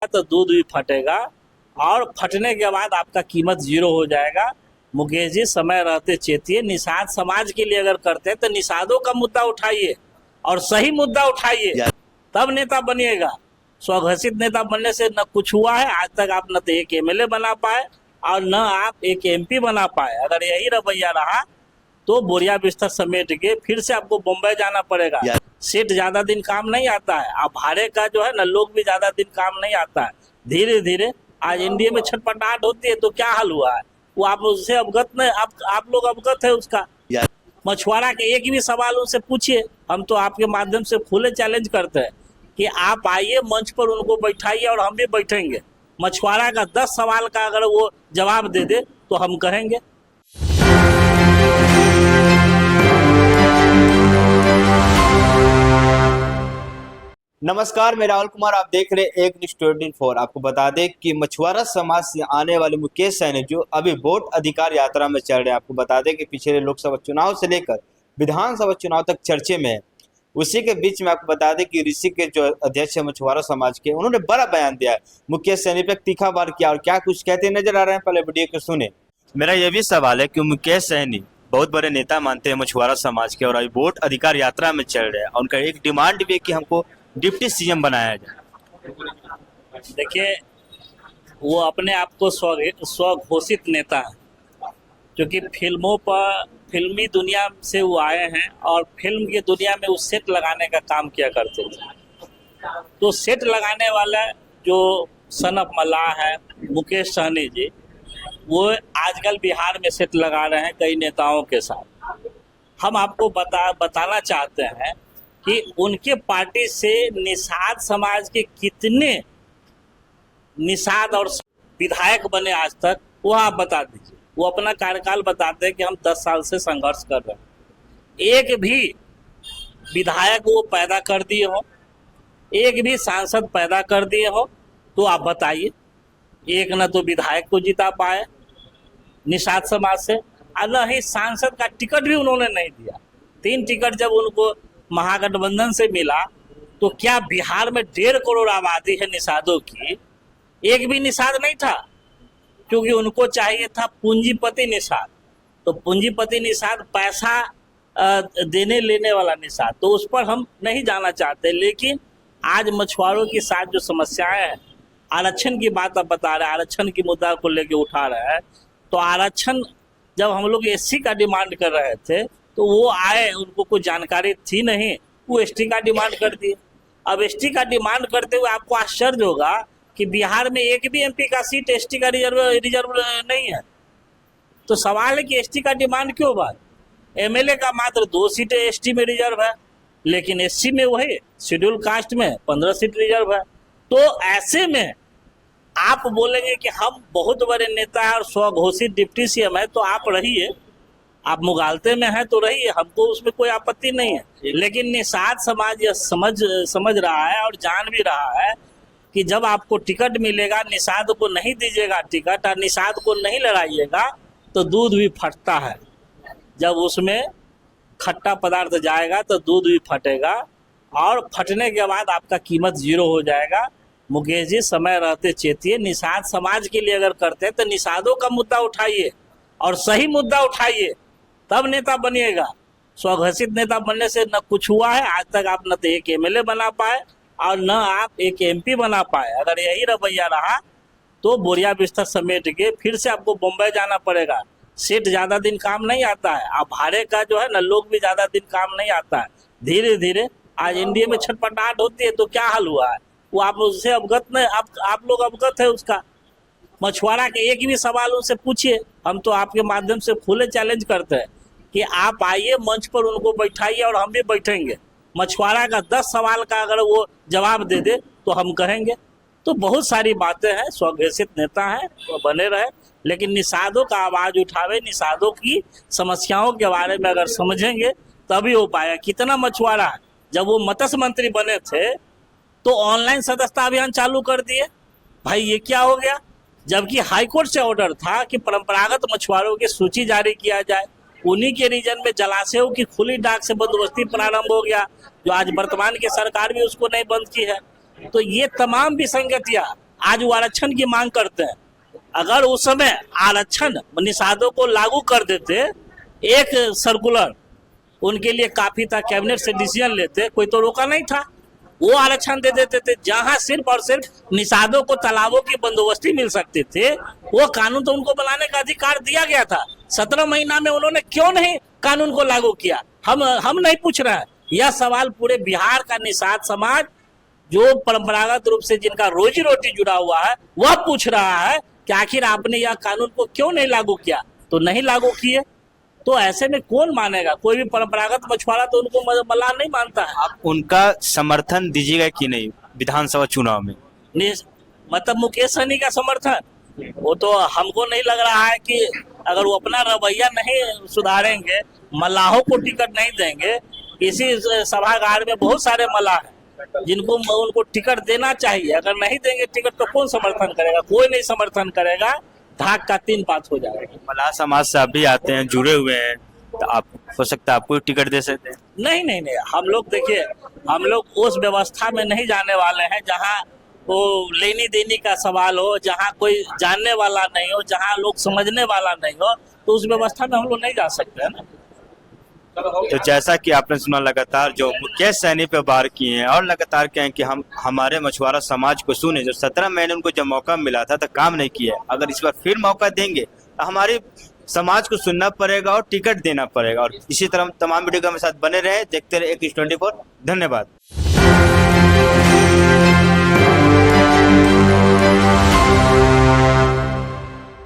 तो दूध भी फटेगा और फटने के बाद आपका कीमत जीरो हो जाएगा। मुकेश जी, समय रहते चेतिए। निषाद समाज के लिए अगर करते हैं तो निषादों का मुद्दा उठाइए और सही मुद्दा उठाइए, तब नेता बनिएगा। स्वघोषित नेता बनने से न कुछ हुआ है आज तक। आप न तो एक एमएलए बना पाए और न आप एक एमपी बना पाए। अगर यही रवैया रहा तो बोरिया बिस्तर समेट के फिर से आपको बम्बई जाना पड़ेगा। सेठ ज्यादा दिन काम नहीं आता है। अब भाड़े का जो है ना, लोग भी ज्यादा दिन काम नहीं आता है। धीरे धीरे आज एनडीए में छटपटाहट होती है तो क्या हाल हुआ है वो आप उससे अवगत नहीं, आप लोग अवगत है उसका। मछुआरा के एक भी सवाल उनसे पूछिए। हम तो आपके माध्यम से खुले चैलेंज करते हैं कि आप आइए मंच पर, उनको बैठाइए और हम भी बैठेंगे। मछुआरा का 10 सवाल का अगर वो जवाब दे दे तो हम कहेंगे। नमस्कार, मैं राहुल कुमार, आप देख रहे हैं एक न्यूज़ 24। आपको बता दें कि मछुआरा समाज से आने वाले मुकेश सैनी जो अभी वोट अधिकार यात्रा में चल रहे हैं। आपको बता दें कि पिछले लोकसभा चुनाव से लेकर विधानसभा चुनाव तक चर्चे में है। उसी के बीच में आपको बता दें कि ऋषि के जो अध्यक्ष है मछुआरा समाज के, उन्होंने बड़ा बयान दिया है। मुकेश सैनी पर तीखा वार किया और क्या कुछ कहते नजर आ रहे हैं, पहले वीडियो को सुने। मेरा यह भी सवाल है कि मुकेश सैनी बहुत बड़े नेता मानते हैं मछुआरा समाज के और अभी वोट अधिकार यात्रा में चल रहे हैं। और उनका एक डिमांड भी है कि हमको डिप्टी सीएम बनाया जाए। देखिए, वो अपने आप को स्वघोषित नेता है, क्योंकि फिल्मी दुनिया से वो आए हैं और फिल्म की दुनिया में वो सेट लगाने का काम किया करते थे। तो सेट लगाने वाला जो सन ऑफ मल्लाह है मुकेश सहनी जी, वो आजकल बिहार में सेट लगा रहे हैं कई नेताओं के साथ। हम आपको बताना चाहते हैं कि उनके पार्टी से निषाद समाज के कितने निषाद और विधायक बने आज तक, वो आप बता दीजिए। वो अपना कार्यकाल बताते हैं कि हम 10 साल से संघर्ष कर रहे हैं। एक भी विधायक वो पैदा कर दिए हो, एक भी सांसद पैदा कर दिए हो तो आप बताइए। एक न तो विधायक को जिता पाए निषाद समाज से, और न ही सांसद का टिकट भी उन्होंने नहीं दिया। 3 टिकट जब उनको महागठबंधन से मिला तो क्या बिहार में 1.5 करोड़ आबादी है निषादों की, एक भी निषाद नहीं था, क्योंकि उनको चाहिए था पूंजीपति निषाद। तो पूंजीपति निषाद पैसा देने लेने वाला निषाद, तो उस पर हम नहीं जाना चाहते। लेकिन आज मछुआरों के साथ जो समस्याएं हैं, आरक्षण की बात आप बता रहे हैं, आरक्षण की मुद्दा को लेके उठा रहे हैं। तो आरक्षण जब हम लोग एससी का डिमांड कर रहे थे तो वो आए, उनको कोई जानकारी थी नहीं, वो एसटी का डिमांड कर दिए। अब एसटी का डिमांड करते हुए आपको आश्चर्य होगा कि बिहार में एक भी एमपी का सीट एसटी का रिजर्व नहीं है। तो सवाल है कि एसटी का डिमांड क्यों बात? एमएलए का मात्र 2 सीटें एसटी में रिजर्व है, लेकिन एससी में वही शेड्यूल कास्ट में 15 सीट रिजर्व है। तो ऐसे में आप बोलेंगे कि हम बहुत बड़े नेता हैं और स्वघोषित डिप्टी सीएम है, तो आप रहिए, आप मुगालते में हैं तो रहिए, हमको उसमें कोई आपत्ति नहीं है। लेकिन निषाद समाज यह समझ रहा है और जान भी रहा है कि जब आपको टिकट मिलेगा, निषाद को नहीं दीजिएगा टिकट और निषाद को नहीं लड़ाइएगा तो दूध भी फटता है। जब उसमें खट्टा पदार्थ जाएगा तो दूध भी फटेगा और फटने के बाद आपका कीमत जीरो हो जाएगा। मुकेश जी, समय रहते चेतिए। निषाद समाज के लिए अगर करते हैं तो निषादों का मुद्दा उठाइए और सही मुद्दा उठाइए, तब नेता बनिएगा। स्वघोषित नेता बनने से न कुछ हुआ है आज तक। आप न तो एक एमएलए बना पाए और न आप एक एमपी बना पाए। अगर यही रवैया रहा तो बोरिया बिस्तर समेट के फिर से आपको बम्बई जाना पड़ेगा। सेठ ज्यादा दिन काम नहीं आता है। अब भाड़े का जो है ना, लोग भी ज्यादा दिन काम नहीं आता है। धीरे धीरे आज एनडीए में छटपटाहट होती है तो क्या हाल हुआ है वो आप उससे अवगत नहीं, आप लोग अवगत है उसका। मछुआरा के एक भी सवाल उनसे पूछिए। हम तो आपके माध्यम से खुले चैलेंज करते हैं कि आप आइए मंच पर, उनको बैठाइए और हम भी बैठेंगे। मछुआरा का 10 सवाल का अगर वो जवाब दे दे तो हम कहेंगे। तो बहुत सारी बातें हैं। स्वघोषित नेता हैं वो बने रहे, लेकिन निषादों का आवाज उठावे, निषादों की समस्याओं के बारे में अगर समझेंगे तभी हो पाएगा। कितना मछुआरा, जब वो मत्स्य मंत्री बने थे तो ऑनलाइन सदस्यता अभियान चालू कर दिए। भाई ये क्या हो गया? जबकि हाईकोर्ट से ऑर्डर था कि परंपरागत मछुआरों की सूची जारी किया जाए। उन्हीं के रीजन में जलाशयों की खुली डाक से बंदोबस्ती प्रारंभ हो गया, जो आज वर्तमान की सरकार भी उसको नहीं बंद की है। तो ये तमाम विसंगतियां आज वो आरक्षण की मांग करते हैं। अगर उस समय आरक्षण निषादों को लागू कर देते, एक सर्कुलर उनके लिए काफी था, कैबिनेट से डिसीजन लेते, कोई तो रोका नहीं था, वो आरक्षण दे देते थे। जहां सिर्फ और सिर्फ निषादों को तालाबों की बंदोबस्ती मिल सकते थे, वो कानून तो उनको बनाने का अधिकार दिया गया था। 17 महीना में उन्होंने क्यों नहीं कानून को लागू किया? हम नहीं पूछ रहे हैं, यह सवाल पूरे बिहार का निषाद समाज, जो परंपरागत रूप से जिनका रोजी रोटी जुड़ा हुआ है, वह पूछ रहा है कि आखिर आपने यह कानून को क्यों नहीं लागू किया? तो नहीं लागू किए, तो ऐसे में कौन मानेगा? कोई भी परंपरागत मछुआरा तो उनको मलाह नहीं मानता है। आप उनका समर्थन दीजिएगा कि नहीं विधानसभा चुनाव में? मतलब मुकेश सहनी का समर्थन, वो तो हमको नहीं लग रहा है कि अगर वो अपना रवैया नहीं सुधारेंगे, मल्लाहों को टिकट नहीं देंगे। इसी सभागार में बहुत सारे मल्लाह हैं जिनको उनको टिकट देना चाहिए। अगर नहीं देंगे टिकट तो कौन समर्थन करेगा? कोई नहीं समर्थन करेगा, धाक का 3 पात हो जाएगा। मल्लाह समाज से आप भी आते हैं, जुड़े हुए हैं, तो आप हो सकता है आपको टिकट दे सकते हैं। नहीं, हम लोग देखिए, हम लोग उस व्यवस्था में नहीं जाने वाले हैं जहाँ वो लेनी देनी का सवाल हो, जहाँ कोई जानने वाला नहीं हो, जहाँ लोग समझने वाला नहीं हो, तो उस व्यवस्था में हम लोग नहीं जा सकते है ना। तो जैसा कि आपने सुना, लगातार जो मुकेश सहनी पे वार किए हैं और लगातार कहें कि हम हमारे मछुआरा समाज को सुने। जो 17 महीने उनको जब मौका मिला था तो काम नहीं किया। अगर इस बार फिर मौका देंगे तो हमारे समाज को सुनना पड़ेगा और टिकट देना पड़ेगा। और इसी तरह तमाम वीडियो के साथ बने रहे, देखते रहे X24। धन्यवाद।